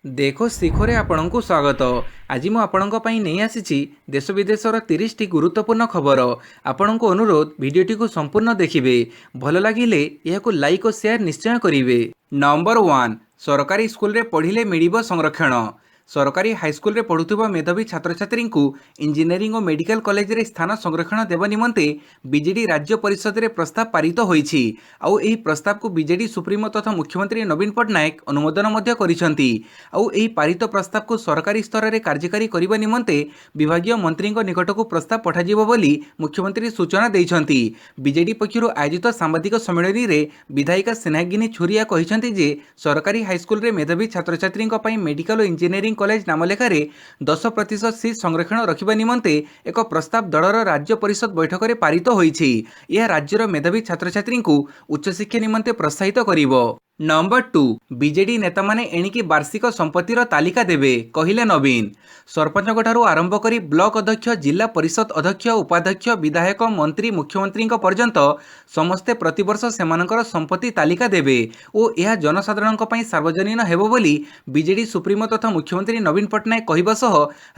देखो शिखरे आपणଙ୍କୁ स्वागत। आज ମୁଁ ଆପଣଙ୍କ ପାଇଁ ନେଇ ଆସିଛି ଦେଶ ବିଦେଶର 30ଟି ଗୁରୁତ୍ୱପୂର୍ଣ୍ଣ ଖବର। ଆପଣଙ୍କୁ ଅନୁରୋଧ ଭିଡ଼ିଓଟିକୁ ସମ୍ପୂର୍ଣ୍ଣ ଦେଖିବେ। ଭଲ ଲାଗିଲେ ଏହାକୁ ଲାଇକ୍ ଓ ସେୟାର ନିଶ୍ଚୟ କରିବେ। ନମ୍ବର 1, ସରକାରୀ ସ୍କୁଲରେ ପଢ଼ିଲେ ମିଳିବ ସଂରକ୍ଷଣ। ସରକାରୀ ହାଇସ୍କୁଲରେ ପଢ଼ୁଥିବା मेधावी ଛାତ୍ରଛାତ୍ରୀଙ୍କୁ ଇଞ୍ଜିନିୟରିଂ ଓ ମେଡିକାଲ କଲେଜରେ ସ୍ଥାନ ସଂରକ୍ଷଣ ଦେବା ନିମନ୍ତେ ବିଜେଡି ରାଜ୍ୟ ପରିଷଦରେ ପ୍ରସ୍ତାବ ପାରିତ ହୋଇଛି। ଆଉ ଏହି ପ୍ରସ୍ତାବକୁ ବିଜେଡି ସୁପ୍ରିମୋ ତଥା ମୁଖ୍ୟମନ୍ତ୍ରୀ ନବୀନ ପଟ୍ଟନାୟକ ଅନୁମୋଦନ ମଧ୍ୟ କରିଛନ୍ତି। ଆଉ ଏହି ପାରିତ ପ୍ରସ୍ତାବକୁ ସରକାରୀ ସ୍ତରରେ କାର୍ଯ୍ୟକାରୀ କରିବା ନିମନ୍ତେ ବିଭାଗୀୟ ମନ୍ତ୍ରୀଙ୍କ ନିକଟକୁ ପ୍ରସ୍ତାବ ପଠାଯିବ ବୋଲି ମୁଖ୍ୟମନ୍ତ୍ରୀ ସୂଚନା ଦେଇଛନ୍ତି। ବିଜେଡି ପକ୍ଷରୁ ଆୟୋଜିତ ସାମ୍ବାଦିକ ସମ୍ମିଳନୀରେ ବିଧାୟିକା ସ୍ନେହାଗିନୀ ଛୁରିଆ କହିଛନ୍ତି ଯେ ସରକାରୀ ହାଇସ୍କୁଲରେ मेधावी ଛାତ୍ରଛାତ୍ରୀଙ୍କ ପାଇଁ ମେଡିକାଲ ଓ ଇଞ୍ଜିନିୟରିଂ କଲେଜ ନାମଲେଖାରେ 10% ସିଟ୍ ସଂରକ୍ଷଣ ରଖିବା ନିମନ୍ତେ ଏକ ପ୍ରସ୍ତାବ ଦଳର ରାଜ୍ୟ ପରିଷଦ ବୈଠକରେ ପାରିତ ହୋଇଛି। ଏହା ରାଜ୍ୟର मेधावी ଛାତ୍ରଛାତ୍ରୀଙ୍କୁ ଉଚ୍ଚଶିକ୍ଷା ନିମନ୍ତେ ପ୍ରୋତ୍ସାହିତ କରିବ। ନମ୍ବର 2, ବିଜେଡି ନେତାମାନେ ଏଣିକି ବାର୍ଷିକ ସମ୍ପତ୍ତିର ତାଲିକା ଦେବେ କହିଲେ ନବୀନ। ସରପଞ୍ଚଙ୍କଠାରୁ ଆରମ୍ଭ କରି ବ୍ଲକ ଅଧ୍ୟକ୍ଷ, ଜିଲ୍ଲା ପରିଷଦ ଅଧ୍ୟକ୍ଷ, ଉପାଧ୍ୟକ୍ଷ, ବିଧାୟକ, ମନ୍ତ୍ରୀ, ମୁଖ୍ୟମନ୍ତ୍ରୀଙ୍କ ପର୍ଯ୍ୟନ୍ତ ସମସ୍ତେ ପ୍ରତିବର୍ଷ ସେମାନଙ୍କର ସମ୍ପତ୍ତି ତାଲିକା ଦେବେ ଓ ଏହା ଜନସାଧାରଣଙ୍କ ପାଇଁ ସାର୍ବଜନୀନ ହେବ ବୋଲି ବିଜେଡି ସୁପ୍ରିମୋ ତଥା ମୁଖ୍ୟମନ୍ତ୍ରୀ ନବୀନ ପଟ୍ଟନାୟକ କହିବା ସହ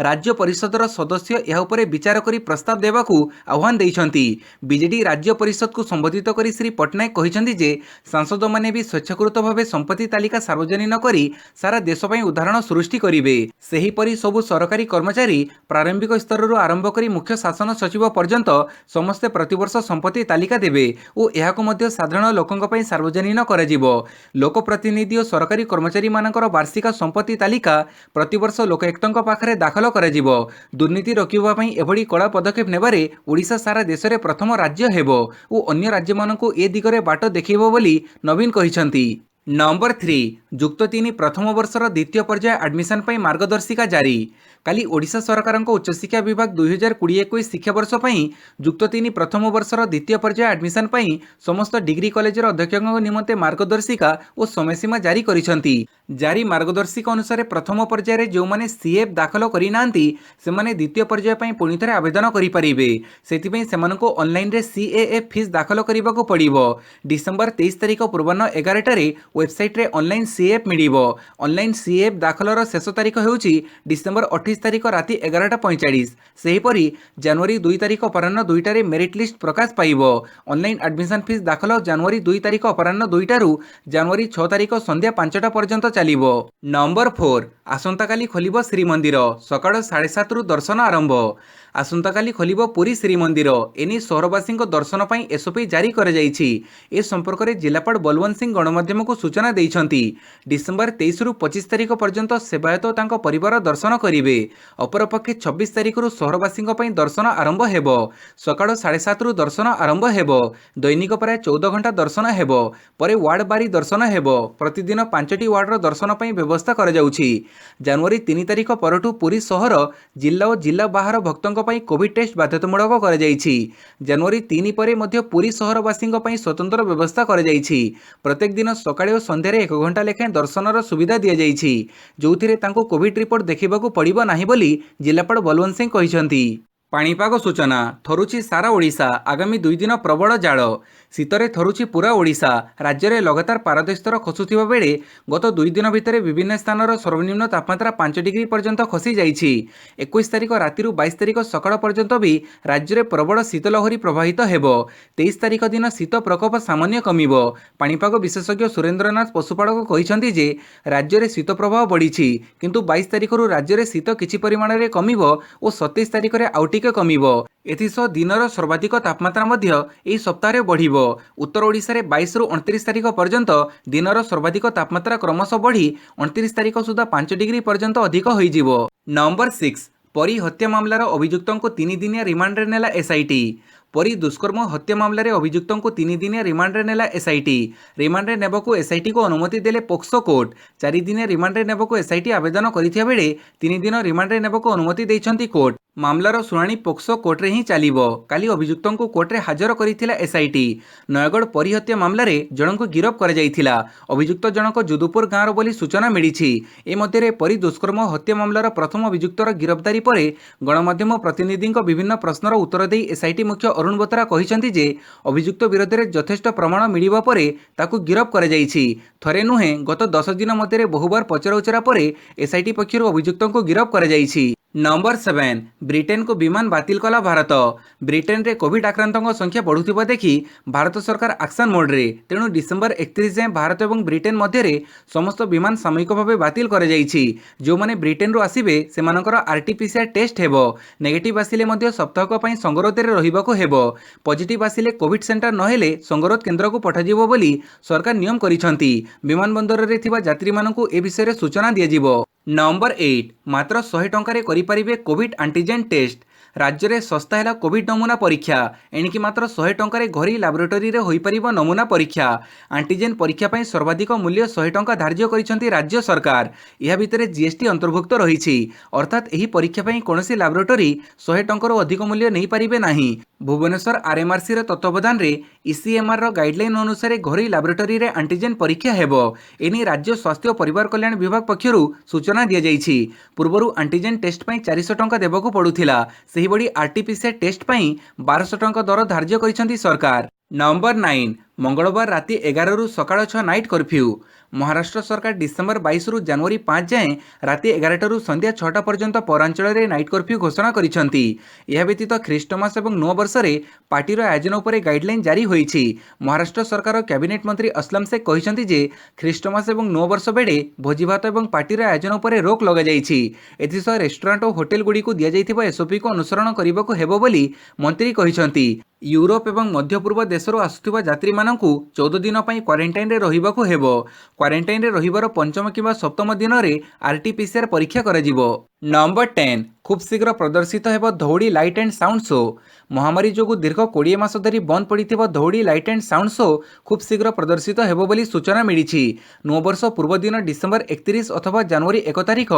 ରାଜ୍ୟ ପରିଷଦର ସଦସ୍ୟ ଏହା ଉପରେ ବିଚାର କରି ପ୍ରସ୍ତାବ ଦେବାକୁ ଆହ୍ୱାନ ଦେଇଛନ୍ତି। ବିଜେଡି ରାଜ୍ୟ ପରିଷଦକୁ ସମ୍ବୋଧିତ କରି ଶ୍ରୀ ପଟ୍ଟନାୟକ କହିଛନ୍ତି ଯେ ସାଂସଦମାନେ ବି ସ୍ୱେଚ୍ଛାକୃତ ଭାବେ ସମ୍ପତ୍ତି ତାଲିକା ସାର୍ବଜନୀନ କରି ସାରା ଦେଶ ପାଇଁ ଉଦାହରଣ ସୃଷ୍ଟି କରିବେ। ସେହିପରି ସବୁ ସରକାରୀ କର୍ମଚାରୀ ପ୍ରାରମ୍ଭିକ ସ୍ତରରୁ ଆରମ୍ଭ କରି ମୁଖ୍ୟ ଶାସନ ସଚିବ ପର୍ଯ୍ୟନ୍ତ ସମସ୍ତେ ପ୍ରତିବର୍ଷ ସମ୍ପତ୍ତି ତାଲିକା ଦେବେ ଓ ଏହାକୁ ମଧ୍ୟ ସାଧାରଣ ଲୋକଙ୍କ ପାଇଁ ସାର୍ବଜନୀନ କରାଯିବ। ଲୋକପ୍ରତିନିଧି ଓ ସରକାରୀ କର୍ମଚାରୀମାନଙ୍କର ବାର୍ଷିକ ସମ୍ପତ୍ତି ତାଲିକା ପ୍ରତିବର୍ଷ ଲୋକାୟୁକ୍ତଙ୍କ ପାଖରେ ଦାଖଲ କରାଯିବ। ଦୁର୍ନୀତି ରୋକିବା ପାଇଁ ଏଭଳି କଡ଼ା ପଦକ୍ଷେପ ନେବାରେ ଓଡ଼ିଶା ସାରା ଦେଶରେ ପ୍ରଥମ ରାଜ୍ୟ ହେବ ଓ ଅନ୍ୟ ରାଜ୍ୟମାନଙ୍କୁ ଏ ଦିଗରେ ବାଟ ଦେଖାଇବ ବୋଲି ନବୀନ କହିଛନ୍ତି। ନମ୍ବର 3, ଯୁକ୍ତ 3 ପ୍ରଥମ ବର୍ଷର ଦ୍ୱିତୀୟ ପର୍ଯ୍ୟାୟ ଆଡମିସନ ପାଇଁ ମାର୍ଗଦର୍ଶିକା ଜାରି। କାଲି ଓଡ଼ିଶା ସରକାରଙ୍କ ଉଚ୍ଚଶିକ୍ଷା ବିଭାଗ 2020-21 ଶିକ୍ଷାବର୍ଷ ପାଇଁ ଯୁକ୍ତ 3 ପ୍ରଥମ ବର୍ଷର ଦ୍ୱିତୀୟ ପର୍ଯ୍ୟାୟ ଆଡମିସନ ପାଇଁ ସମସ୍ତ ଡିଗ୍ରୀ କଲେଜର ଅଧ୍ୟକ୍ଷଙ୍କ ନିମନ୍ତେ ମାର୍ଗଦର୍ଶିକା ଓ ସମୟସୀମା ଜାରି କରିଛନ୍ତି। ଜାରି ମାର୍ଗଦର୍ଶିକା ଅନୁସାରେ ପ୍ରଥମ ପର୍ଯ୍ୟାୟରେ ଯେଉଁମାନେ ସିଏଫ୍ ଦାଖଲ କରିନାହାନ୍ତି ସେମାନେ ଦ୍ୱିତୀୟ ପର୍ଯ୍ୟାୟ ପାଇଁ ପୁଣିଥରେ ଆବେଦନ କରିପାରିବେ। ସେଥିପାଇଁ ସେମାନଙ୍କୁ ଅନଲାଇନରେ ସିଏଏଫ୍ ଫିସ୍ ଦାଖଲ କରିବାକୁ ପଡ଼ିବ। ଡିସେମ୍ବର 23 ତାରିଖ ପୂର୍ବାହ୍ନ 11ଟାରେ ୱେବସାଇଟ୍ରେ ଅନଲାଇନ୍ ସିଏଫ୍ ମିଳିବ। ଅନଲାଇନ୍ ସିଏଫ୍ ଦାଖଲର ଶେଷ ତାରିଖ ହେଉଛି ଡିସେମ୍ବର 28 ତାରିଖ ରାତି 11:45। ସେହିପରି ଜାନୁଆରୀ 2 ତାରିଖ ଅପରାହ୍ନ 2ଟାରେ ମେରିଟ୍ ଲିଷ୍ଟ ପ୍ରକାଶ ପାଇବ। ଅନଲାଇନ୍ ଆଡମିସନ ଫିସ୍ ଦାଖଲ ଜାନୁଆରୀ 2 ତାରିଖ ଅପରାହ୍ନ 2ଟାରୁ ଜାନୁଆରୀ 6 ତାରିଖ ସନ୍ଧ୍ୟା 5ଟା ପର୍ଯ୍ୟନ୍ତ ଚାଲିବ। ନମ୍ବର 4, ଆସନ୍ତାକାଲି ଖୋଲିବ ଶ୍ରୀମନ୍ଦିର, ସକାଳ 7:30ରୁ ଦର୍ଶନ ଆରମ୍ଭ। ଆସନ୍ତାକାଲି ଖୋଲିବ ପୁରୀ ଶ୍ରୀମନ୍ଦିର। ଏନେଇ ସହରବାସୀଙ୍କ ଦର୍ଶନ ପାଇଁ ଏସ୍ଓପି ଜାରି କରାଯାଇଛି। ଏ ସମ୍ପର୍କରେ ଜିଲ୍ଲାପାଳ ବଲୱନ୍ତ ସିଂ ଗଣମାଧ୍ୟମକୁ ସୂଚନା ଦେଇଛନ୍ତି। ଡିସେମ୍ବର 23ରୁ 25 ତାରିଖ ପର୍ଯ୍ୟନ୍ତ ସେବାୟତ ତାଙ୍କ ପରିବାର ଦର୍ଶନ କରିବେ। ଅପରପକ୍ଷେ 26 ତାରିଖରୁ ସହରବାସୀଙ୍କ ପାଇଁ ଦର୍ଶନ ଆରମ୍ଭ ହେବ। ସକାଳ 7:30ରୁ ଦର୍ଶନ ଆରମ୍ଭ ହେବ। ଦୈନିକ ପ୍ରାୟ 14 ଘଣ୍ଟା ଦର୍ଶନ ହେବ। ପରେ ୱାର୍ଡ ବାରି ଦର୍ଶନ ହେବ। ପ୍ରତିଦିନ 5ଟି ୱାର୍ଡର ଦର୍ଶନ ପାଇଁ ବ୍ୟବସ୍ଥା କରାଯାଉଛି। ଜାନୁଆରୀ 3 ତାରିଖ ପରଠୁ ପୁରୀ ସହର, ଜିଲ୍ଲା ଓ ଜିଲ୍ଲା ବାହାର ଭକ୍ତଙ୍କ ପାଇଁ କୋଭିଡ୍ ଟେଷ୍ଟ ବାଧ୍ୟତାମୂଳକ କରାଯାଇଛି। ଜାନୁଆରୀ 3 ପରେ ମଧ୍ୟ ପୁରୀ ସହରବାସୀଙ୍କ ପାଇଁ ସ୍ୱତନ୍ତ୍ର ବ୍ୟବସ୍ଥା କରାଯାଇଛି। ପ୍ରତ୍ୟେକ ଦିନ ସକାଳେ ଓ ସନ୍ଧ୍ୟାରେ 1 ଘଣ୍ଟା ଲେଖାଏଁ ଦର୍ଶନର ସୁବିଧା ଦିଆଯାଇଛି, ଯେଉଁଥିରେ ତାଙ୍କୁ କୋଭିଡ୍ ରିପୋର୍ଟ ଦେଖିବାକୁ ପଡ଼ିବ ନାହିଁ ବୋଲି ଜିଲ୍ଲାପାଳ ବଲୱନ୍ତ ସିଂ କହିଛନ୍ତି। ପାଣିପାଗ ସୂଚନା। ଥରୁଛି ସାରା ଓଡ଼ିଶା। ଆଗାମୀ 2 ଦିନ ପ୍ରବଳ ଜାଳ। ଶୀତରେ ଥରୁଛି ପୁରା ଓଡ଼ିଶା। ରାଜ୍ୟରେ ଲଗାତାର ପାରଦସ୍ତର ଖସୁଥିବା ବେଳେ ଗତ 2 ଦିନ ଭିତରେ ବିଭିନ୍ନ ସ୍ଥାନର ସର୍ବନିମ୍ନ ତାପମାତ୍ରା 5 ଡିଗ୍ରୀ ପର୍ଯ୍ୟନ୍ତ ଖସି ଯାଇଛି। 21 ତାରିଖ ରାତିରୁ 22 ତାରିଖ ସକାଳ ପର୍ଯ୍ୟନ୍ତ ବି ରାଜ୍ୟରେ ପ୍ରବଳ ଶୀତଲହରୀ ପ୍ରବାହିତ ହେବ। 23 ତାରିଖ ଦିନ ଶୀତ ପ୍ରକୋପ ସାମାନ୍ୟ କମିବ। ପାଣିପାଗ ବିଶେଷଜ୍ଞ ସୁରେନ୍ଦ୍ରନାଥ ପଶୁପାଳକ କହିଛନ୍ତି ଯେ ରାଜ୍ୟରେ ଶୀତ ପ୍ରବାହ ବଢ଼ିଛି, କିନ୍ତୁ 22 ତାରିଖରୁ ରାଜ୍ୟରେ ଶୀତ କିଛି ପରିମାଣରେ କମିବ ଓ 27 ତାରିଖରେ ଆଉ ଟିକେ କମିବ। ଏଥିସହ ଦିନର ସର୍ବାଧିକ ତାପମାତ୍ରା ମଧ୍ୟ ଏହି ସପ୍ତାହରେ ବଢ଼ିବ। ଉତ୍ତର ଓଡ଼ିଶାରେ 22ରୁ 29 ତାରିଖ ପର୍ଯ୍ୟନ୍ତ ଦିନର ସର୍ବାଧିକ ତାପମାତ୍ରା କ୍ରମଶଃ ବଢ଼ି 29 ତାରିଖ ସୁଦ୍ଧା 5 ଡିଗ୍ରୀ ପର୍ଯ୍ୟନ୍ତ ଅଧିକ ହୋଇଯିବ। ନମ୍ବର 6, ପରୀ ହତ୍ୟା ମାମଲାର ଅଭିଯୁକ୍ତଙ୍କୁ 3 ଦିନିଆ ରିମାଣ୍ଡରେ ନେଲା ଏସ୍ଆଇଟି। ପରୀ ଦୁଷ୍କର୍ମ ହତ୍ୟା ମାମଲାରେ ଅଭିଯୁକ୍ତଙ୍କୁ 3 ଦିନିଆ ରିମାଣ୍ଡରେ ନେଲା ଏସ୍ଆଇଟି। ରିମାଣ୍ଡରେ ନେବାକୁ ଏସ୍ଆଇଟିକୁ ଅନୁମତି ଦେଲେ ପୋକ୍ସୋ କୋର୍ଟ। 4 ଦିନିଆ ରିମାଣ୍ଡରେ ନେବାକୁ ଏସ୍ଆଇଟି ଆବେଦନ କରିଥିବା ବେଳେ 3 ଦିନ ରିମାଣ୍ଡରେ ନେବାକୁ ଅନୁମତି ଦେଇଛନ୍ତି କୋର୍ଟ। ମାମଲାର ଶୁଣାଣି ପୋକ୍ସୋ କୋର୍ଟରେ ହିଁ ଚାଲିବ। କାଲି ଅଭିଯୁକ୍ତଙ୍କୁ କୋର୍ଟରେ ହାଜର କରିଥିଲା ଏସ୍ଆଇଟି। ନୟାଗଡ଼ ପରୀ ହତ୍ୟା ମାମଲାରେ ଜଣଙ୍କୁ ଗିରଫ କରାଯାଇଥିଲା। ଅଭିଯୁକ୍ତ ଜଣକ ଯୁଦୁପୁର ଗାଁର ବୋଲି ସୂଚନା ମିଳିଛି। ଏ ମଧ୍ୟରେ ପରୀ ଦୁଷ୍କର୍ମ ହତ୍ୟା ମାମଲାର ପ୍ରଥମ ଅଭିଯୁକ୍ତର ଗିରଫଦାରୀ ପରେ ଗଣମାଧ୍ୟମ ପ୍ରତିନିଧିଙ୍କ ବିଭିନ୍ନ ପ୍ରଶ୍ନର ଉତ୍ତର ଦେଇ ଏସ୍ଆଇଟି ମୁଖ୍ୟ ଅରୁଣ ବୋଥରା କହିଛନ୍ତି ଯେ ଅଭିଯୁକ୍ତ ବିରୋଧରେ ଯଥେଷ୍ଟ ପ୍ରମାଣ ମିଳିବା ପରେ ତାକୁ ଗିରଫ କରାଯାଇଛି। ଥରେ ନୁହେଁ, ଗତ 10 ଦିନ ମଧ୍ୟରେ ବହୁବାର ପଚରାଉଚରା ପରେ ଏସ୍ଆଇଟି ପକ୍ଷରୁ ଅଭିଯୁକ୍ତଙ୍କୁ ଗିରଫ କରାଯାଇଛି। ନମ୍ବର 7 ବ୍ରିଟେନକୁ ବିମାନ ବାତିଲ କଲା ଭାରତ। ବ୍ରିଟେନରେ କୋଭିଡ ଆକ୍ରାନ୍ତଙ୍କ ସଂଖ୍ୟା ବଢ଼ୁଥିବା ଦେଖି ଭାରତ ସରକାର ଆକ୍ସନ ମୋଡରେ। ତେଣୁ ଡିସେମ୍ବର 31 ଯାଏଁ ଭାରତ ଏବଂ ବ୍ରିଟେନ ମଧ୍ୟରେ ସମସ୍ତ ବିମାନ ସାମୟିକ ଭାବେ ବାତିଲ କରାଯାଇଛି। ଯେଉଁମାନେ ବ୍ରିଟେନରୁ ଆସିବେ ସେମାନଙ୍କର ଆରଟିପିସିଆର ଟେଷ୍ଟ ହେବ। ନେଗେଟିଭ ଆସିଲେ ମଧ୍ୟ ସପ୍ତାହକ ପାଇଁ ସଙ୍ଗରୋଧରେ ରହିବାକୁ ହେବ। ପଜିଟିଭ ଆସିଲେ କୋଭିଡ ସେଣ୍ଟର ନହେଲେ ସଙ୍ଗରୋଧ କେନ୍ଦ୍ରକୁ ପଠାଯିବ ବୋଲି ସରକାର ନିୟମ କରିଛନ୍ତି। ବିମାନ ବନ୍ଦରରେ ଥିବା ଯାତ୍ରୀମାନଙ୍କୁ ଏ ବିଷୟରେ ସୂଚନା ଦିଆଯିବ। ନମ୍ବର 8 ମାତ୍ର 100 ଟଙ୍କାରେ କରିପାରିବେ କୋଭିଡ ଆଣ୍ଟିଜେନ୍ ଟେଷ୍ଟ। ରାଜ୍ୟରେ ଶସ୍ତା ହେଲା କୋଭିଡ ନମୁନା ପରୀକ୍ଷା। ଏଣିକି ମାତ୍ର 100 ଟଙ୍କାରେ ଘରୋଇ ଲାବୋରେଟୋରୀରେ ହୋଇପାରିବ ନମୁନା ପରୀକ୍ଷା। ଆଣ୍ଟିଜେନ୍ ପରୀକ୍ଷା ପାଇଁ ସର୍ବାଧିକ ମୂଲ୍ୟ 100 ଟଙ୍କା ଧାର୍ଯ୍ୟ କରିଛନ୍ତି ରାଜ୍ୟ ସରକାର। ଏହା ଭିତରେ ଜିଏସ୍ଟି ଅନ୍ତର୍ଭୁକ୍ତ ରହିଛି। ଅର୍ଥାତ୍ ଏହି ପରୀକ୍ଷା ପାଇଁ କୌଣସି ଲାବୋରେଟୋରୀ 100 ଟଙ୍କାରୁ ଅଧିକ ମୂଲ୍ୟ ନେଇପାରିବେ ନାହିଁ। ଭୁବନେଶ୍ୱର ଆରଏମ୍ଆରସିର ତତ୍ତ୍ୱାବଧାନରେ ଇସିଏମ୍ଆରର ଗାଇଡଲାଇନ୍ ଅନୁସାରେ ଘରୋଇ ଲାବୋରେଟୋରୀରେ ଆଣ୍ଟିଜେନ୍ ପରୀକ୍ଷା ହେବ। ଏନେଇ ରାଜ୍ୟ ସ୍ୱାସ୍ଥ୍ୟ ଓ ପରିବାର କଲ୍ୟାଣ ବିଭାଗ ପକ୍ଷରୁ ସୂଚନା ଦିଆଯାଇଛି। ପୂର୍ବରୁ ଆଣ୍ଟିଜେନ୍ ଟେଷ୍ଟ ପାଇଁ 400 ଟଙ୍କା ଦେବାକୁ ପଡୁଥିଲା। ସେହିଭଳି ଆରଟିପିସିଆର ଟେଷ୍ଟ ପାଇଁ 1200 ଟଙ୍କା ଦର ଧାର୍ଯ୍ୟ କରିଛନ୍ତି ସରକାର। ନମ୍ବର 9 ମଙ୍ଗଳବାର ରାତି 11ରୁ ସକାଳ 6 ନାଇଟ୍ କର୍ଫ୍ୟୁ। ମହାରାଷ୍ଟ୍ର ସରକାର ଡିସେମ୍ବର 22ରୁ ଜାନୁଆରୀ 5 ଯାଏଁ ରାତି 11ଟାରୁ ସନ୍ଧ୍ୟା 6ଟା ପର୍ଯ୍ୟନ୍ତ ପୌରାଞ୍ଚଳରେ ନାଇଟ୍ କର୍ଫ୍ୟୁ ଘୋଷଣା କରିଛନ୍ତି। ଏହା ବ୍ୟତୀତ ଖ୍ରୀଷ୍ଟମାସ ଏବଂ ନୂଆବର୍ଷରେ ପାର୍ଟିର ଆୟୋଜନ ଉପରେ ଗାଇଡଲାଇନ୍ ଜାରି ହୋଇଛି। ମହାରାଷ୍ଟ୍ର ସରକାର କ୍ୟାବିନେଟ ମନ୍ତ୍ରୀ ଅସଲମ ଶେଖ କହିଛନ୍ତି ଯେ ଖ୍ରୀଷ୍ଟମାସ ଏବଂ ନୂଆବର୍ଷ ବେଳେ ଭୋଜିଭାତ ଏବଂ ପାର୍ଟିର ଆୟୋଜନ ଉପରେ ରୋକ ଲଗାଯାଇଛି। ଏଥିସହ ରେଷ୍ଟୁରାଣ୍ଟ ଓ ହୋଟେଲଗୁଡ଼ିକୁ ଦିଆଯାଇଥିବା ଏସ୍ଓପିକୁ ଅନୁସରଣ କରିବାକୁ ହେବ ବୋଲି ମନ୍ତ୍ରୀ କହିଛନ୍ତି। ୟୁରୋପ ଏବଂ ମଧ୍ୟପୂର୍ବ ଦେଶରୁ ଆସୁଥିବା ଯାତ୍ରୀମାନଙ୍କୁ 14 ଦିନ ପାଇଁ କ୍ୱାରେଣ୍ଟାଇନରେ ରହିବାକୁ ହେବ। କ୍ୱାରେଣ୍ଟାଇନରେ ରହିବାର ପଞ୍ଚମ କିମ୍ବା ସପ୍ତମ ଦିନରେ ଆରଟିପିସିଆର ପରୀକ୍ଷା କରାଯିବ। ନମ୍ବର 10 ଖୁବ୍ ଶୀଘ୍ର ପ୍ରଦର୍ଶିତ ହେବ Dhauli light and sound show. ମହାମାରୀ ଯୋଗୁଁ ଦୀର୍ଘ 20 ମାସ ଧରି ବନ୍ଦ ପଡ଼ିଥିବା Dhauli light and sound show ଖୁବ୍ ଶୀଘ୍ର ପ୍ରଦର୍ଶିତ ହେବ ବୋଲି ସୂଚନା ମିଳିଛି। ନୂଆବର୍ଷ ପୂର୍ବ ଦିନ ଡିସେମ୍ବର 31 ଅଥବା ଜାନୁଆରୀ 1 ତାରିଖ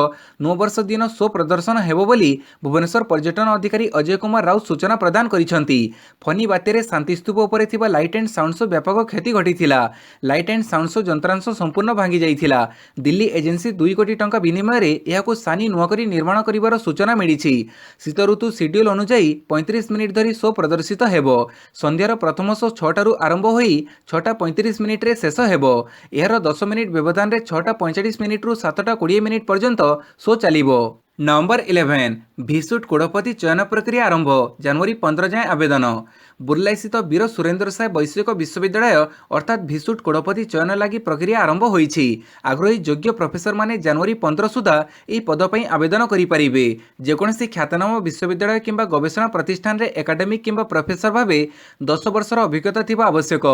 ନୂଆବର୍ଷ ଦିନ ଶୋ ପ୍ରଦର୍ଶନ ହେବ ବୋଲି ଭୁବନେଶ୍ୱର ପର୍ଯ୍ୟଟନ ଅଧିକାରୀ ଅଜୟ କୁମାର ରାଉତ ସୂଚନା ପ୍ରଦାନ କରିଛନ୍ତି। ଫନି ବାତ୍ୟାରେ ଶାନ୍ତିସ୍ତୂପ ଉପରେ ଥିବା ଲାଇଟ୍ ଆଣ୍ଡ ସାଉଣ୍ଡ ଶୋ ବ୍ୟାପକ କ୍ଷତି ଘଟିଥିଲା। ଲାଇଟ୍ ଆଣ୍ଡ ସାଉଣ୍ଡ ଶୋ ଯନ୍ତ୍ରାଂଶ ସମ୍ପୂର୍ଣ୍ଣ ଭାଙ୍ଗି ଯାଇଥିଲା। ଦିଲ୍ଲୀ ଏଜେନ୍ସି 2 କୋଟି ଟଙ୍କା ବିନିମୟରେ ଏହାକୁ ସାନି ନୂଆ କରି ନିର୍ମାଣ କରିବାର ସୂଚନା ମିଳିଛି। ଶୀତ ଋତୁ ସିଡ୍ୟୁଲ ଅନୁଯାୟୀ 35 ମିନିଟ୍ ଧରି ଶୋ ପ୍ରଦର୍ଶିତ ହେବ। ସନ୍ଧ୍ୟାର ପ୍ରଥମ ଶୋ 6ଟାରୁ ଆରମ୍ଭ ହୋଇ 6ଟା 35 ମିନିଟ୍ରେ ଶେଷ ହେବ। ଏହାର 10 ମିନିଟ୍ ବ୍ୟବଧାନରେ 6ଟା 45 ମିନିଟ୍ରୁ 7ଟା 20 ମିନିଟ୍ ପର୍ଯ୍ୟନ୍ତ ଶୋ ଚାଲିବ। ନମ୍ବର 11 ଭିସୁଟ୍ କୁଳପତି ଚୟନ ପ୍ରକ୍ରିୟା ଆରମ୍ଭ। ଜାନୁଆରୀ 15 ଯାଏଁ ଆବେଦନ। ବୁର୍ଲାଇସ୍ଥିତ ବୀର ସୁରେନ୍ଦ୍ର ସାଏ ବୈଷୟିକ ବିଶ୍ୱବିଦ୍ୟାଳୟ ଅର୍ଥାତ୍ ଭିସୁଟ୍ କୁଳପତି ଚୟନ ଲାଗି ପ୍ରକ୍ରିୟା ଆରମ୍ଭ ହୋଇଛି। ଆଗ୍ରହୀ ଯୋଗ୍ୟ ପ୍ରଫେସରମାନେ ଜାନୁଆରୀ 15 ସୁଦ୍ଧା ଏହି ପଦ ପାଇଁ ଆବେଦନ କରିପାରିବେ। ଯେକୌଣସି ଖ୍ୟାତନାମ ବିଶ୍ୱବିଦ୍ୟାଳୟ କିମ୍ବା ଗବେଷଣା ପ୍ରତିଷ୍ଠାନରେ ଏକାଡେମିକ୍ କିମ୍ବା ପ୍ରଫେସର ଭାବେ 10 ବର୍ଷର ଅଭିଜ୍ଞତା ଥିବା ଆବଶ୍ୟକ।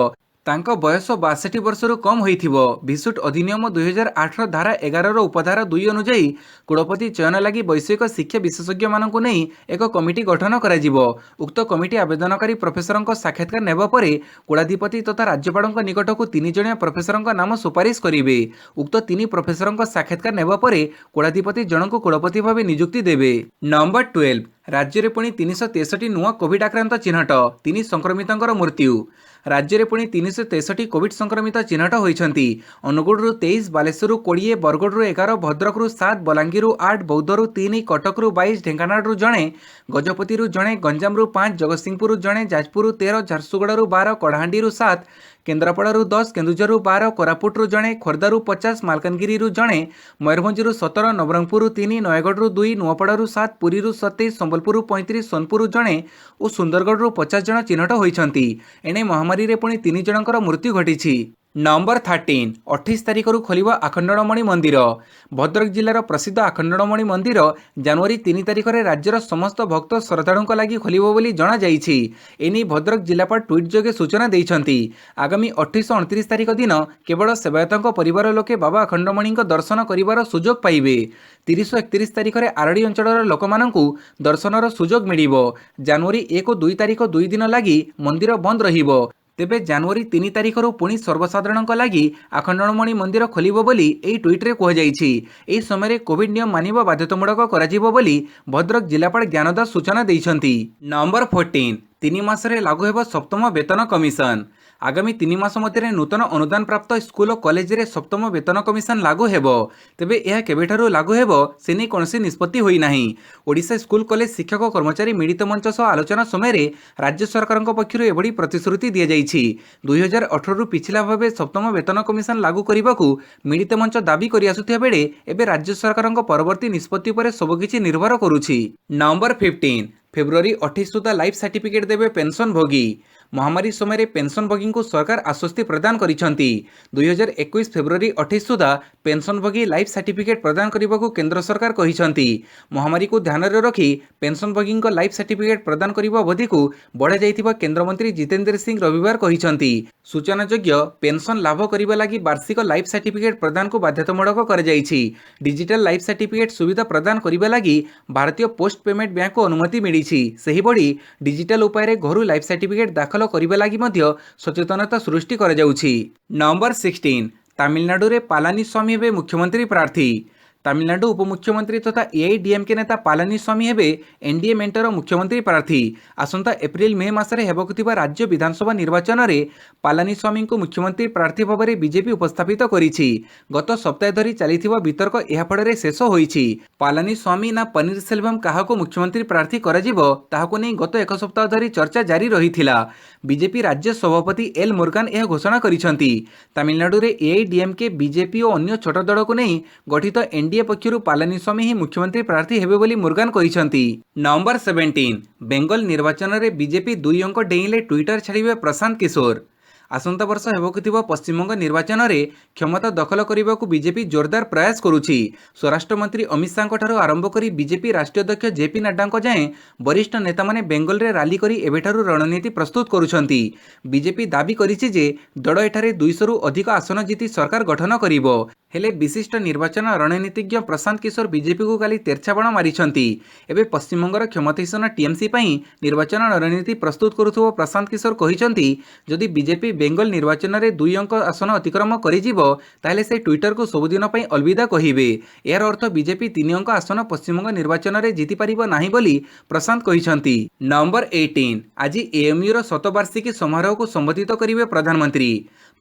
ତାଙ୍କ ବୟସ 62 ବର୍ଷରୁ କମ୍ ହୋଇଥିବ। ଭିସୁଟ୍ ଅଧିନିୟମ 2008ର ଧାରା 11ର ଉପଧାରା 2 ଅନୁଯାୟୀ କୁଳପତି ଚୟନ ଲାଗି ବୈଷୟିକ ଶିକ୍ଷା ବିଶେଷଜ୍ଞମାନଙ୍କୁ ନେଇ ଏକ କମିଟି ଗଠନ କରାଯିବ। ଉକ୍ତ କମିଟି ଆବେଦନକାରୀ ପ୍ରଫେସରଙ୍କ ସାକ୍ଷାତକାର ନେବା ପରେ କୁଳାଧିପତି ତଥା ରାଜ୍ୟପାଳଙ୍କ ନିକଟକୁ 3 ଜଣିଆ ପ୍ରଫେସରଙ୍କ ନାମ ସୁପାରିଶ କରିବେ। ଉକ୍ତ 3 ପ୍ରଫେସରଙ୍କ ସାକ୍ଷାତକାର ନେବା ପରେ କୁଳାଧିପତି ଜଣଙ୍କୁ କୁଳପତି ଭାବେ ନିଯୁକ୍ତି ଦେବେ। ନମ୍ବର 12 ରାଜ୍ୟରେ ପୁଣି 363 ନୂଆ କୋଭିଡ୍ ଆକ୍ରାନ୍ତ ଚିହ୍ନଟ। 3 ସଂକ୍ରମିତଙ୍କର ମୃତ୍ୟୁ। ରାଜ୍ୟରେ ପୁଣି 363 କୋଭିଡ୍ ସଂକ୍ରମିତ ଚିହ୍ନଟ ହୋଇଛନ୍ତି। ଅନୁଗୁଳରୁ 23, ବାଲେଶ୍ୱରରୁ 20, ବରଗଡ଼ରୁ 11, ଭଦ୍ରକରୁ 7, ବଲାଙ୍ଗୀରରୁ 8, ବୌଦ୍ଧରୁ 3, କଟକରୁ 22, ଢେଙ୍କାନାଳରୁ ଜଣେ, ଗଜପତିରୁ ଜଣେ, ଗଞ୍ଜାମରୁ 5, ଜଗତସିଂହପୁରରୁ ଜଣେ, ଯାଜପୁରରୁ 13, ଝାରସୁଗୁଡ଼ାରୁ 12, କଳାହାଣ୍ଡିରୁ 7, କେନ୍ଦ୍ରାପଡ଼ାରୁ 10, କେନ୍ଦୁଝରରୁ 12, କୋରାପୁଟରୁ ଜଣେ, ଖୋର୍ଦ୍ଧାରୁ 50, ମାଲକାନଗିରିରୁ ଜଣେ, ମୟୂରଭଞ୍ଜରୁ 17, ନବରଙ୍ଗପୁରରୁ 3, ନୟାଗଡ଼ରୁ 2, ନୂଆପଡ଼ାରୁ 7, ପୁରୀରୁ 27, ସମ୍ବଲପୁରରୁ 35, ସୋନପୁରରୁ ଜଣେ ଓ ସୁନ୍ଦରଗଡ଼ରୁ 50 ଜଣ ଚିହ୍ନଟ ହୋଇଛନ୍ତି। ଏଣେ ମହାମାରୀରେ ପୁଣି 3 ଜଣଙ୍କର ମୃତ୍ୟୁ ଘଟିଛି। ନମ୍ବର 13 28 ତାରିଖରୁ ଖୋଲିବ ଆଖଣ୍ଡଳମଣି ମନ୍ଦିର। ଭଦ୍ରକ ଜିଲ୍ଲାର ପ୍ରସିଦ୍ଧ ଆଖଣ୍ଡଳମଣି ମନ୍ଦିର ଜାନୁଆରୀ 3 ତାରିଖରେ ରାଜ୍ୟର ସମସ୍ତ ଭକ୍ତ ଶ୍ରଦ୍ଧାଳୁଙ୍କ ଲାଗି ଖୋଲିବ ବୋଲି ଜଣାଯାଇଛି। ଏନେଇ ଭଦ୍ରକ ଜିଲ୍ଲାପାଳ ଟ୍ୱିଟ୍ ଯୋଗେ ସୂଚନା ଦେଇଛନ୍ତି। ଆଗାମୀ 28 ଓ 29 ତାରିଖ ଦିନ କେବଳ ସେବାୟତଙ୍କ ପରିବାର ଲୋକେ ବାବା ଆଖଣ୍ଡଳମଣିଙ୍କ ଦର୍ଶନ କରିବାର ସୁଯୋଗ ପାଇବେ। 30 ଓ 31 ତାରିଖରେ ଆରଡ଼ି ଅଞ୍ଚଳର ଲୋକମାନଙ୍କୁ ଦର୍ଶନର ସୁଯୋଗ ମିଳିବ। ଜାନୁଆରୀ 1 ଓ 2 ତାରିଖ 2 ଦିନ ଲାଗି ମନ୍ଦିର ବନ୍ଦ ରହିବ। तेबे जनवरी 3 तारिखରୁ पुणी सर्वसाधारणଙ୍କ लागि आखंडणमणि मंदिर खोलिबो बोली एही ट्वीट्रे कुहाଯାଇଛି। ଏହି ସମୟରେ କୋଭିଡ ନିୟମ ମାନିବା ବାଧ୍ୟତାମୂଳକ କରାଯିବ ବୋଲି ଭଦ୍ରକ ଜିଲ୍ଲାପାଳ ଜ୍ଞାନଦାସ ସୂଚନା ଦେଇଛନ୍ତି। ନମ୍ବର 14 3 ମାସରେ ଲାଗୁ ହେବ ସପ୍ତମ ବେତନ କମିଶନ। आगामी 3 मास मध्य नूतन अनुदान प्राप्त स्कूल और कॉलेज रे सप्तम वेतन कमिशन लागू हेबो। तेबे यह केबेठारु लागू हेबो सेनी कोनसी निष्पत्ति होई नाही। ओडिशा स्कूल कॉलेज शिक्षक कर्मचारी मिलित मंच सह आलोचना समय राज्य सरकार पक्षरु एभडी प्रतिश्रुति दिया जाइछि। 2018 रु पिछला भाबे सप्तम वेतन कमिशन लागू करबाकू मिलित मंच दाबी करि आसुथिया बेले एबे राज्य सरकार परवर्ती निष्पत्ति पर सबकिछि निर्भर करुछि। नंबर 15 फेब्रुआरी 28 सुधा लाइफ सर्टिफिकेट देबे पेंशन भोगी। महामारी समय पेंशन भोगी को सरकार आश्वस्ति प्रदान करिसेंती। 2021 फेब्रुआरी 28 सुधा पेंशन भोगी लाइफ सर्टिफिकेट प्रदान करने को केंद्र सरकार कहिसेंती। महामारी को ध्यान में रखी पेंशन भोगी लाइफ सर्टिफिकेट प्रदान करने अवधि को बढ़ा जाइथिबा केंद्र मंत्री जितेंद्र सिंह रविवार कहिसेंती। सूचनायोग्य पेंशन लाभ करने लगी वार्षिक लाइफ सर्टिफिकेट प्रदान को बाध्यतामूलक कर डिजिटल लाइफ सर्टिफिकेट सुविधा प्रदान करने लगी भारतीय पोस्ट पेमेंट बैंक को अनुमति मिली। डिजिटल उपाय घर लाइफ सर्टिफिकेट दाखल करने लगी सचेतनता सृष्टि कर जाउछि। नंबर 16 तमिलनाडु रे पालानीस्वामी हेबे मुख्यमंत्री प्रार्थी। तमिलनाडु उपमुख्यमंत्री तथा एआईडीएमके नेता पालानीस्वामी हेबे एनडीए मेंटर मुख्यमंत्री प्रार्थी। आसंता एप्रिल मे मासरे हेबाकु थिबा राज्य विधानसभा निर्वाचन में पालानीस्वामी को मुख्यमंत्री प्रार्थी भाव में बीजेपी उपस्थापित करिछि। गत सप्ताह धरी चलिथिबा वितर्क एहा फଳରେ शेष होइछि। पालानीस्वामी ना पनीरसेल्वम काहाको मुख्यमंत्री प्रार्थी कराजिबो ताहाको नै गत एक सप्ताह धरी चर्चा जारी रहिथिला। बीजेपी राज्य सभापति एल मुरुगन यह घोषणा करिसेंती। तमिलनाडु रे एआईडीएमके बीजेपी और अन्य छोट दल को नहीं गठित एनडीए पक्षरु पालानीस्वामी ही मुख्यमंत्री प्रार्थी हेबे बोली मुरुगन कहिसेंती। नंबर 17 बेंगल निर्वाचन रे बीजेपी 2 अंक डेइले ट्विटर छाड़िबे प्रशांत किशोर। आसंता वर्ष हेबाकुथिबा पश्चिमबंग निर्वाचन में क्षमता दखल करने को बीजेपी जोरदार प्रयास करुछि। स्वराष्ट्र मंत्री अमित शाह आरंभ कर बीजेपी राष्ट्रीय अध्यक्ष जेपी नड्डा जाए वरिष्ठ नेता माने बेंगल रे रैली करी एबेठारु रणनीति प्रस्तुत करुछंती। बीजेपी दाबी करिछि जे दल एठारे 200 रु अधिक आसन जीति सरकार गठन करिवो। हेले विशिष्ट निर्वाचन रणनीतिज्ञ प्रशांत किशोर बीजेपी को काली तेरछा बाण मारिछंती। एबे पश्चिमबंगर क्षमतासीन टीएमसी पई निर्वाचन रणनीति प्रस्तुत करुथुबो प्रशांत किशोर कहिछंती जदि बीजेपी बेंगल निर्वाचन में 2 अंक आसन अतिक्रम करिजिबो ताहले से ट्विटर को सबुदिन पई अलविदा कहिबे। यार अर्थ बीजेपी 3 अंक आसन पश्चिमबंग निर्वाचन में जीति पारिबो नाही बोली प्रशांत कहिछंती। नंबर 18 आज एएमयू रो शतवार्षिकी समारोह को संबोधित करिवे प्रधानमंत्री।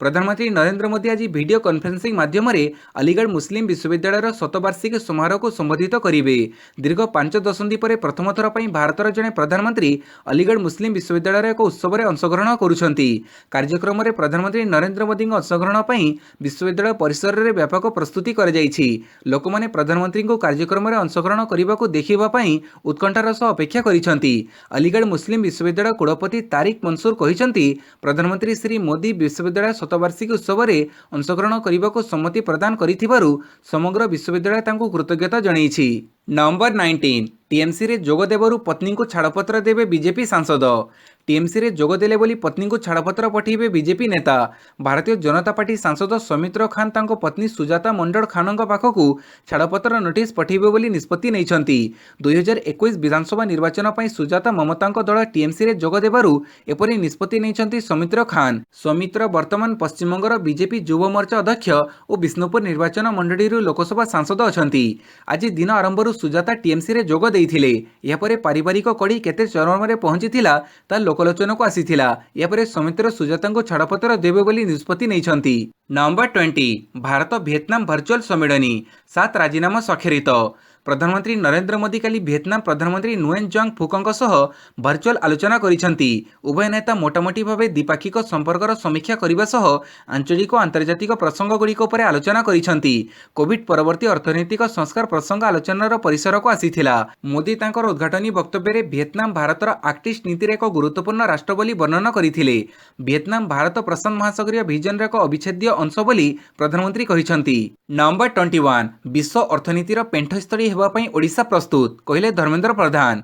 प्रधानमंत्री नरेंद्र मोदी आज वीडियो कॉन्फ्रेंसिंग माध्यम अलीगढ़ मुस्लिम विश्वविद्यालय शतवार्षिकी समारोह को संबोधित करिवे। दीर्घ 5 दशंधि पर प्रथम थर पर भारतर जड़े प्रधानमंत्री अलीगढ़ मुस्लिम विश्वविद्यालय एक उत्सव में अंशग्रहण करुछंती। कार्यक्रम में प्रधानमंत्री नरेंद्र मोदी अंशग्रहण पर विश्वविद्यालय परिसर में व्यापक प्रस्तुति कर लोक मैंने प्रधानमंत्री को कार्यक्रम में अंशग्रहण करने को देखा उत्कंठार सह अपेक्षा करिछंती। अलीगढ़ मुस्लिम विश्वविद्यालय कुलपति तारिक मंसूर कहिछंती प्रधानमंत्री श्री मोदी विश्वविद्यालय शतवार्षिकी उत्सव में अंशग्रहण करने को सम्मति प्रदान करिथिबारु समग्र विश्वविद्यालय तांको कृतज्ञता जणाइछि। नंबर 19 टीएमसी रे जोग देवरु पत्नी को छाड़पत्र देवे बीजेपी सांसद। टीएमसी रे जोग देले बोली पत्नी को छाड़पत्र पठेबे बीजेपी नेता। भारतीय जनता पार्टी सांसद सौमित्र खान तांको पत्नी सुजाता मंडल खानक पाखकु छाड़पत्र नोटिस पठेबे बोली निष्पत्ति नैछंती। 2021 विधानसभा निर्वाचन पई सुजाता ममतांक दल टीएमसी रे जोग देबारु एपरि निष्पत्ति नैछंती सौमित्र खान। सौमित्र वर्तमान पश्चिमबंगर बीजेपी युव मोर्चा अध्यक्ष और विष्णुपुर निर्वाचन मंडली लोकसभा सांसद अछंती। आज दिन आरंभ सुजाता टीएमसी रे जोग देइथिले। या परे पारिवारिक कड़ी केते चरम रे पहुंचीथिला ता लोकलोचन को आसीथिला। या परे समितिर सुजाता को छाड़पत्र देबे बोली निष्पत्ति नैछंती। नंबर 20 भारत वियतनाम वर्चुअल सम्मेलनी 7 राजीनामा स्वाक्षरित। प्रधानमंत्री नरेंद्र मोदी काली वियतनाम प्रधानमंत्री नुएन जंग फुकंक सह वर्चुअल आलोचना करिसेंती। उभय नेता मोटामोटी भावे द्विपाक्षिक संपर्कर समीक्षा करने सह आंचलिक और आंतर्जातिक प्रसंग गुड़िक उपर आलोचना करिसेंती। कोविड परवर्ती अर्थनैतिक संस्कार प्रसंग आलोचनार परिसर को आसीथिला। मोदी तांकर उद्घाटनी वक्तव्य में वियतनाम भारतर आक्ट ईस्ट नीतिर एक गुरुत्वपूर्ण राष्ट्र बोली वर्णन करथिले। वियतनाम भारत प्रशांत महासागरीय विजन एक अविच्छेद्य अंश बोली प्रधानमंत्री कहिसेंती। नंबर 21 विश्व अर्थनीतिर पेंठस्थली हेबा पई ओडिशा प्रस्तुत कहले धर्मेंद्र प्रधान।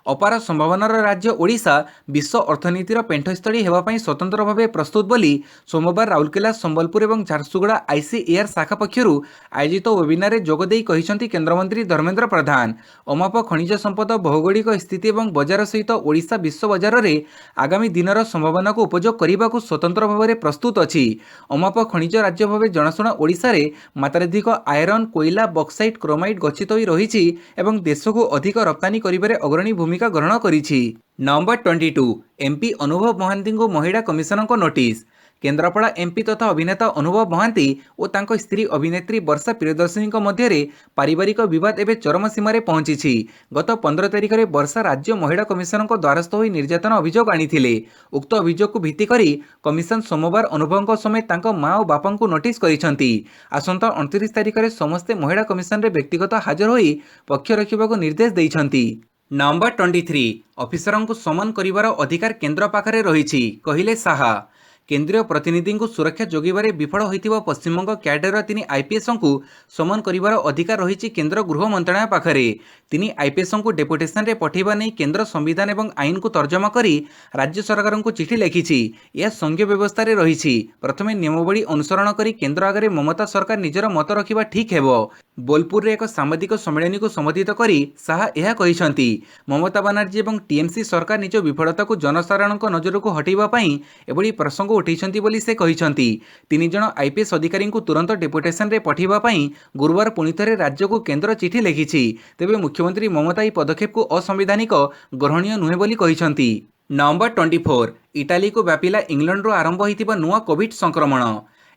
अपार संभावनार राज्य ओडिशा विश्व अर्थनीतिर पेंठस्थली हेबापई स्वतंत्र भाव प्रस्तुत बोली सोमवार राउरकेला संबलपुर और झारसुगुड़ा आईसीएआर शाखा पक्षर आयोजित वेबिनार जोगदे कहते केन्द्रमंत्री धर्मेन्द्र प्रधान अमाप खनिज संपद भौगोलिक स्थिति और बजार सहित ओडिशा विश्व बजार में आगामी दिनर संभावना को उपयोग करने को स्वतंत्र भाव में प्रस्तुत अच्छी। अमाप खनिज राज्य भाव जनाशुना ओडिशा रे मात्राधिक आयरन कोईला बक्साइट क्रोमाइट गच्छित होई रहिछि एवं देश को अधिक रप्तानी करिबारे अग्रणी भूमिका ग्रहण करिछि। नंबर 22 एमपी अनुभव महांती को महिला कमिशनर को नोटिस। केन्द्रापड़ा एमपी तथा अभिनेता अनुभव महांती और तांको स्त्री अभिनेत्री वर्षा प्रियदर्शिनी मध्य पारिवारिक विवाद एवं चरम सीमार पहुंची। गत 15 तारिख में वर्षा राज्य महिला कमिशनर द्वारस्थ हो निर्यातन अभियोग आनी। उक्त अभियोग को भित्ति करी कमिशन सोमवार अनुभव समेत तांको मां और बापा को नोटिस करिसेंती। आसंता 29 तारिख में समस्ते महिला कमिशन रे व्यक्तिगत हाजर होई पक्ष रखिबा को निर्देश दैछंती। नंबर 23 ऑफिसरों को समन करिवार अधिकार केन्द्र पाखरे रहिछि कहिले साहा। केंद्रीय प्रतिनिधि को सुरक्षा जोगाइबारे विफल होइतिबा पश्चिमबंग क्याडर 3 आईपीएस को समन करिवार अधिकार रही केन्द्र गृह मंत्रालय पाखरे। 3 आईपीएस को डेपुटेशन रे पठेबा नहीं केन्द्र संविधान एवं आईन को तर्जमा करी राज्य सरकार को चिठी लिखिछि। यह संघीय व्यवस्था रे रहिछि। प्रथमे नियमावली अनुसरण करी केन्द्र आगे ममता सरकार निजर मत रखिबा ठीक हेबो। बोलपुर रे एक सामाजिक सम्मेलन को संबोधित करी साहा यह कहिसंती। ममता बनर्जी एवं टीएमसी सरकार निज विफलता को जनसाधारण नजर को हटाइबा पई एभली प्रसंग उठैछंती बोली से कहिसंती। 3 जण आईपीएस अधिकारी को तुरंत डेपुटेशन रे पठिबा पई गुरुवार पुणी थरे राज्य को केन्द्र चिठी लिखिछि। तेबे मुख्यमंत्री ममता ई पदक्षेप को असंवैधानिक ग्रहणीय नुहे बोली कहिसंती। नंबर 24 इटाली को व्यापिला इंग्लैंड रो आरंभ होइतिबा नुआ कोविड संक्रमण।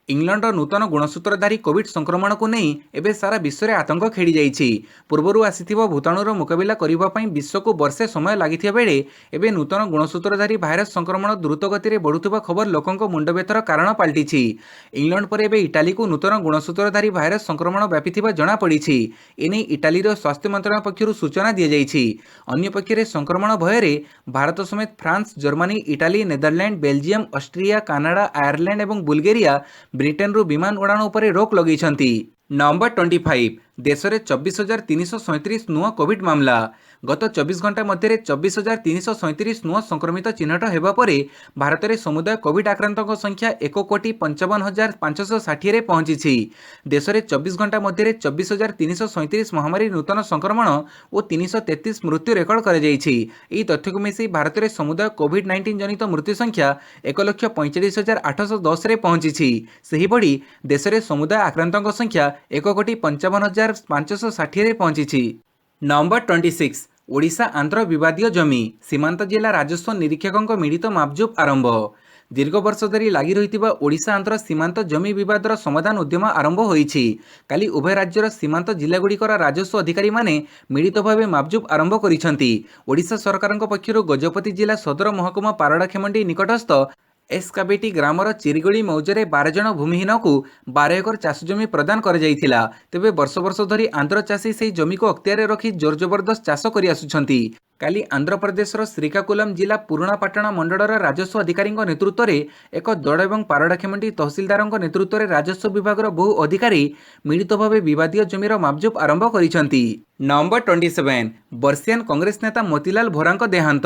इंग्लैंड नूतन गुणसूत्रधारी कोविड संक्रमण को नहीं एवं सारा विश्व में आतंक खेड़ी जाइछि। पूर्वर आसीथिबा भूताणुर मुकाबिला करिबा पई विश्व को वर्षे समय लागिथिबा बेले एवं नूतन गुणसूत्रधारी भाइरस संक्रमण द्रुत गति में बढ़ुवा खबर लोकंक मुंडव्यथार कारण पलटिछि। इंग्लैंड पर एवं इटाली को नूतन गुणसूत्रधारी भाइरस संक्रमण व्यापिथिबा जणा पड़िछि। एने इटालीर स्वास्थ्य मंत्रालय पक्षरु सूचना दिया जाइछि। अन्य पक्षरे संक्रमण भୟରେ भारत समेत France, Germany, Italy, Netherland, Belgium, Austria, Canada, Ireland और बुल्गेरिया ब्रिटेन रू विमान उड़ान उपर रोक लगेइछंती। नंबर 25 देश में 24,337 नुआ कोविड मामला। गत 24 घंटा मध्य 24,337 नुआ संक्रमित चिन्हट होगा पर भारत में समुदाय कोविड आक्रांतों संख्या 1,55,560 रे पहुंची। देश में 24 घंटा मध्य 24,337 महामारी नूतन संक्रमण और 333 मृत्यु रेकर्ड कर तथ्य को मिसी भारत में समुदाय कोविड-19 जनित मृत्यु संख्या 1,45,810 रे पहुंची। सेहिभଳି देश में समुदाय आक्रांतों संख्या 1,55,560 रे पहुंची। नंबर 26 ओडिशा आंध्र विवादीय जमी। सीमांत जिला राजस्व निरीक्षकों मिलित मापजुप आरंभ। दीर्घ वर्ष धरी लगी रही ओडिशा आंध्र सीमांत जमी विवादर समाधान उद्यम आरंभ होईछि। काली उभय राज्यर सीमांत जिलागुड़िकर राजस्व अधिकारी माने मिलित भाव मापजुप आरंभ करिसेंती। ओडिशा सरकार पक्षरु गजपति जिला सदर महकुमा पारडाखेमंडी निकटस्थ एस्काबेटी ग्रामर चिरिगोली मौजारे 12 जन भूमिहीन को 12 एकर चाष जमी प्रदान कर जाइथिला। तेबे वर्ष वर्ष धरी आंध्र चाषी से जमी को अख्तियार रखी जोर जबरदस्त चाष करि आसुछंती। काली आंध्र प्रदेशर श्रीकाकुलम जिला पुराणापाटଣା मंडलर राजस्व अधिकारी नेतृत्व में एक दल और पारडाखेमंडी तहसिलदार नेतृत्व में राजस्व विभाग बहु अधिकारी मिलित भाव विवादीय जमीर मापजुप आरंभ करिसेंती। नंबर 27 बर्षियान कांग्रेस नेता मोतीलाल भोरांक देहांत।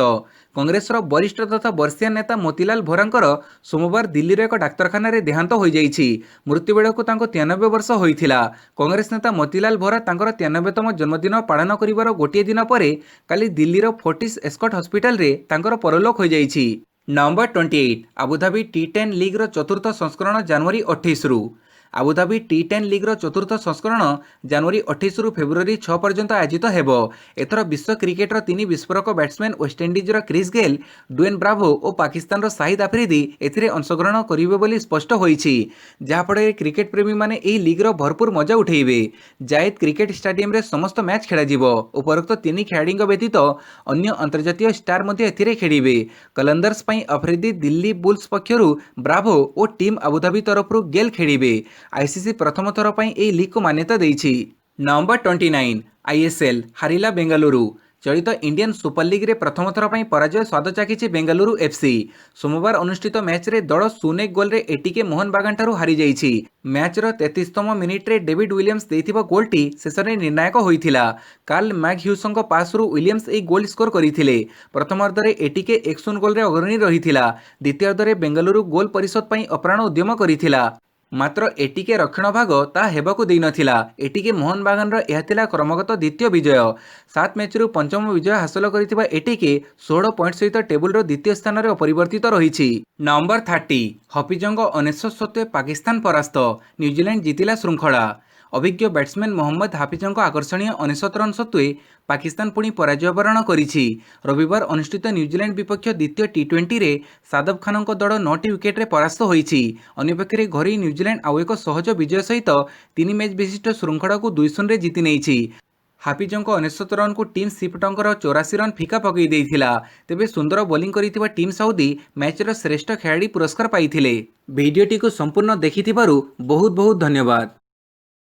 कांग्रेसर वरिष्ठ तथा बर्षियान नेता मोतीलाल भोरांकर सोमवार दिल्लीर एक डाक्तरखाना देहांत हो जाइछि। मृत्यु बेलू 93 वर्ष होइथिला। कांग्रेस नेता मोतीलाल भोरा तांकर 93तम जन्मदिन पालन करिवार गोटे दिन पर काली दिल्ली फोर्टिस एस्कॉट हॉस्पिटल रे तांकर परलोक हो जाइछि। नंबर 28 आबुधाबी टी10 लीग रो चतुर्थ संस्करण जनवरी 28 रु। आबुधाबी टी10 लीग रो चतुर्थ संस्करण जनवरी 28 रु फेब्रुआरी 6 पर्यंत आयोजित हेबो। एथर विश्व क्रिकेटर 3 विस्फोरक बैट्समैन वेस्टइंडीजर क्रिस गेल, डुएन ब्रावो और पाकिस्तान शाहिद आफरीदी एथिरे अंशग्रहण करिवे बोली स्पष्ट होईछि। जहाँफଳରେ क्रिकेट प्रेमी माने एही लीग रो भरपूर मजा उठेइबे। जायद क्रिकेट स्टेडियम रे समस्त मैच खेला जिवो। उपरोक्त 3 खेलाड़ी व्यतीत अन्य अंतर्जातीय स्टार मध्ये एथिरे खेलिबे। कलंदर्स पई अफरीदी दिल्ली बुल्स पक्षरु ब्रावो और टीम आबुधाबी तरफरु गेल खेलिबे। आईसीसी प्रथम थर पर यह लीग को मान्यता देइछि। नंबर 29 आईएसएल हारिला बेंगलुरु। चलित इंडियन सुपर लीग रे प्रथम थर पर पराजय स्वाद चाखी बेंगलुरु एफसी। सोमवार अनुष्ठित मैच रे दल 0-1 गोल रे एटीके मोहन बागान ठारू हारी जाइछि। मैच रो 33तम मिनिट रे डेविड विलियम्स देइथिबा गोलटी शेष में निर्णायक होइथिला। कार्ल मैकह्यूसंक पास रु विलियम्स ए गोल स्कोर करथिले। प्रथम अर्ध रे एटीके 1-0 गोल रे अग्रणी रहिथिला। द्वितीय अर्ध रे बेंगलुरु गोल परिशोध पई अप्राण उद्यम करथिला, मात्र एटीके रक्षण भाग ता हेबाकू देई नथिला। एटीके मोहन बागान यह थिला क्रमगत द्वितीय विजय। 7 मैच रु पंचम विजय हासिल करथिबा एटीके 16 पॉइंट सहित टेबुल द्वितीय स्थान में अपरिवर्तित रहिछि। नंबर 30 हफिजंग 19 पाकिस्तान परास्त, न्यूजीलैंड जीतिला श्रृंखला। अभिज्ञ बैट्समैन मोहम्मद हाफिजंग आकर्षणीय 19 रन सत्वे पाकिस्तान पुणी पराजय बरण करिछि। रविवार अनुष्ठित न्यूजीलैंड विपक्ष द्वितीय टी20 रे सादब खानक दल 9टी विकेट्रे परास्त होइछि। अन्यपक्षे घरे न्यूजीलैंड आउ एक सहज विजय सहित 3 मैच विशिष्ट श्रृंखला को 2-0 रे जीति नेइछि। हाफिजंक 19 रन को टीम सिपटंकर 84 रन फिका पकई देइथिला। तेबे सुंदर बोलिंग करिथिबा टीम साउदी मैचर श्रेष्ठ खेलाड़ी पुरस्कार पाइथिले। वीडियोटी को संपूर्ण देखिथिबारु बहुत बहुत धन्यवाद।